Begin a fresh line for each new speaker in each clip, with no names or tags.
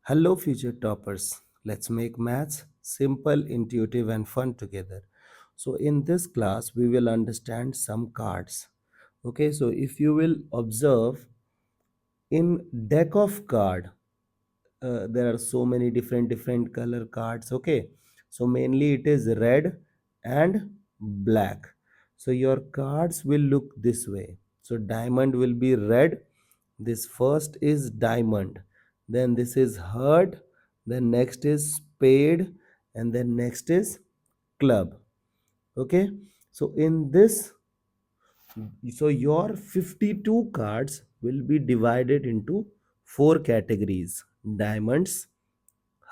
Hello, future toppers. Let's make maths simple, intuitive, and fun together. So, in this class, we will understand some cards. Okay, so if you will observe in deck of card, there are so many different color cards. Okay, so mainly it is red and black. So your cards will look this way. So diamond will be red. This first is diamond, then this is heart, then next is spade, and then next is club. Okay, so in this, so your 52 cards will be divided into four categories: diamonds,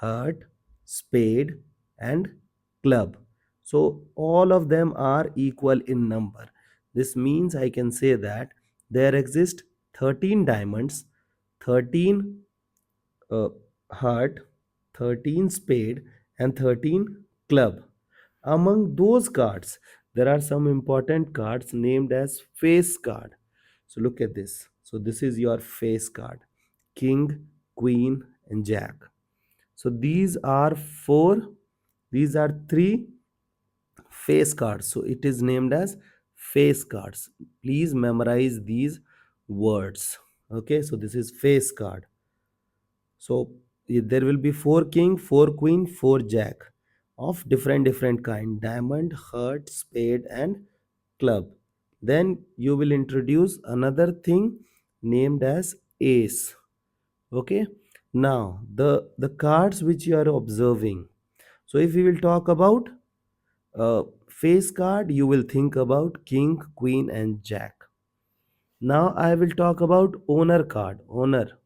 heart, spade, and club. So all of them are equal in number. This means I can say that there exist 13 diamonds, 13 uh, heart, 13 spade, and 13 club. Among those cards, there are some important cards named as face card. So look at this. So this is your face card: king, queen, and jack. So these are three face cards. So it is named as face cards. Please memorize these words. Okay, so this is face card. So there will be four king, four queen, four jack of different kind: diamond, heart, spade, and club. Then you will introduce another thing named as ace. Okay. Now the cards which you are observing. So if we will talk about face card, you will think about king, queen, and jack. Now I will talk about owner card. Owner,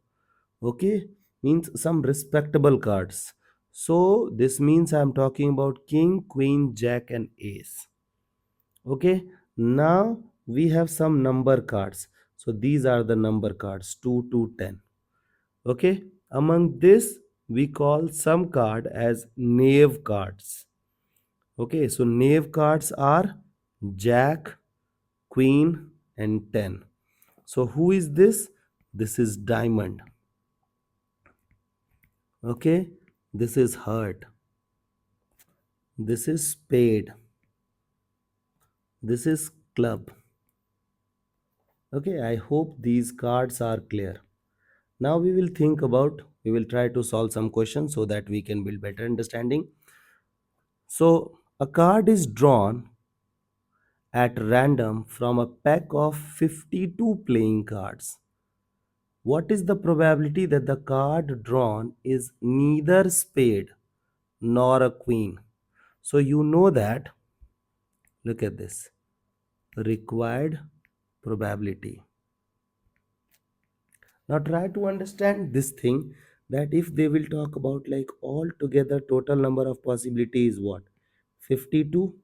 okay, means some respectable cards. So this means I'm talking about king, queen, jack, and ace. Okay, now we have some number cards. So these are the number cards 2 to 10. Okay, among this we call some card as knave cards. Okay, so knave cards are jack, queen, and 10. So who is this? This is diamond. Okay, this is heart. This is spade. This is club. Okay, I hope these cards are clear. Now we will try to solve some questions so that we can build better understanding. So a card is drawn at random from a pack of 52 playing cards. What is the probability that the card drawn is neither spade nor a queen? So you know that, look at this, required probability. Now try to understand this thing, that if they will talk about like all together total number of possibilities, what, 52.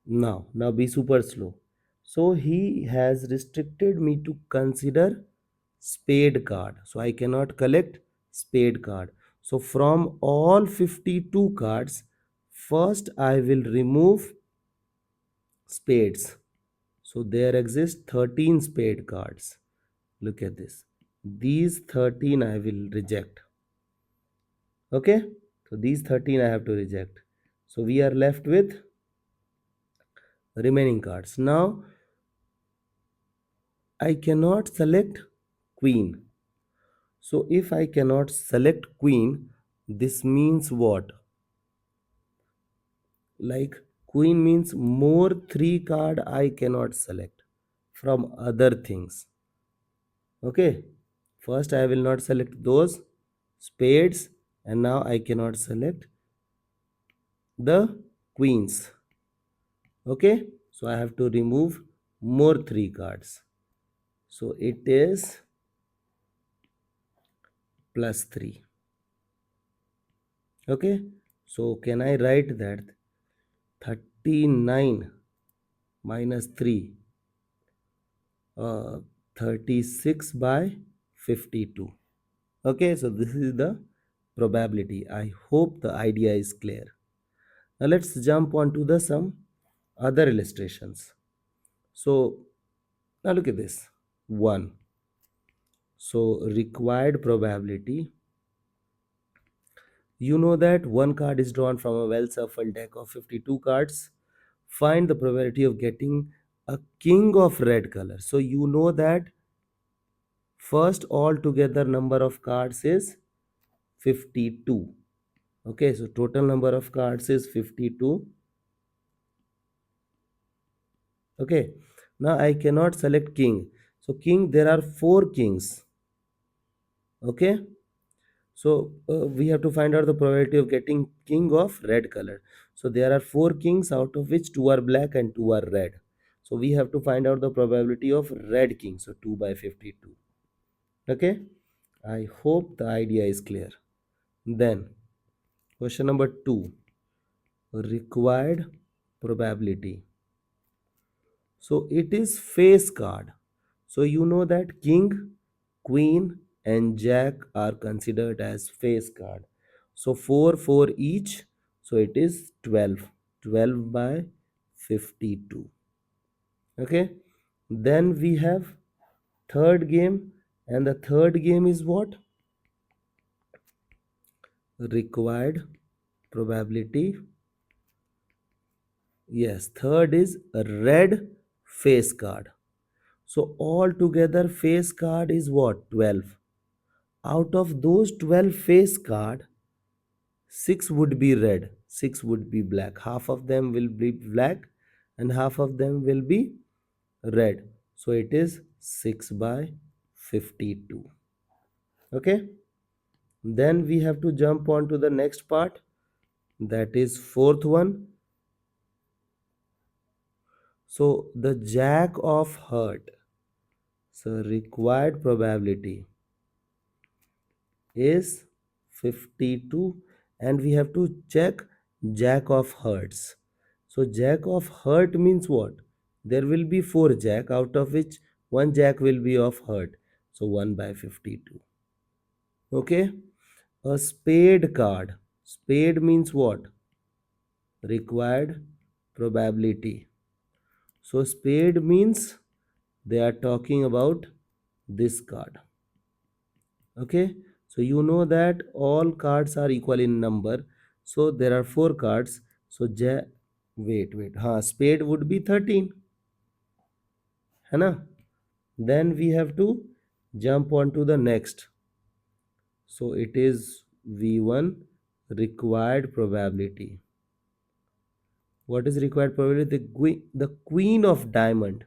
Now be super slow. So he has restricted me to consider spade card. So I cannot collect spade card. So from all 52 cards, first I will remove spades. So there exist 13 spade cards. Look at this. These 13 I will reject. Okay? So these 13 I have to reject. So we are left with remaining cards. Now I cannot select queen. So if I cannot select queen, this means what? Like queen means more 3 card I cannot select from other things. Okay. First I will not select those spades, and now I cannot select the queens. Okay. So I have to remove more 3 cards. So it is plus 3. Okay, so can I write that 39 minus 3, 36 by 52. Okay, so this is the probability. I hope the idea is clear. Now let's jump on to the some other illustrations. So now look at this 1. So required probability You know that one card is drawn from a well shuffled deck of 52 cards. Find the probability of getting a king of red color. So you know that first altogether number of cards is 52. Okay, so total number of cards is 52. Okay, now I cannot select king. So king, there are four kings. Okay, so we have to find out the probability of getting king of red color. So there are four kings, out of which two are black and two are red. So we have to find out the probability of red king. So 2 by 52. Okay, I hope the idea is clear. Then question number 2, required probability. So it is face card. So you know that king, queen and jack are considered as face card. So 4 for each. So it is 12. 12 by 52. Okay. Then we have third game, and the third game is what? Required probability. Yes, third is a red face card. So altogether face card is what? 12. Out of those 12 face card, 6 would be red, 6 would be black. Half of them will be black and half of them will be red. So it is 6 by 52. Okay. Then we have to jump on to the next part. That is fourth one. So the jack of heart. So required probability is 52, and we have to check jack of hearts. So jack of heart means what? There will be 4 jack, out of which one jack will be of heart. So 1 by 52. Okay. A spade card. Spade means what? Required probability. So spade means they are talking about this card. Okay, so you know that all cards are equal in number. So there are 4 cards. So wait, spade would be 13, है ना? Then we have to jump on to the next. So it is V1, required probability. What is required probability? The queen of diamond.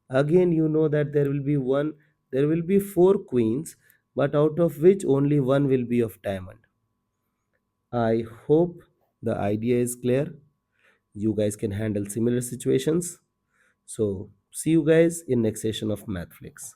Again, you know that there will be 4 queens, but out of which only one will be of diamond. I hope the idea is clear. You guys can handle similar situations. So see you guys in next session of MathFlix.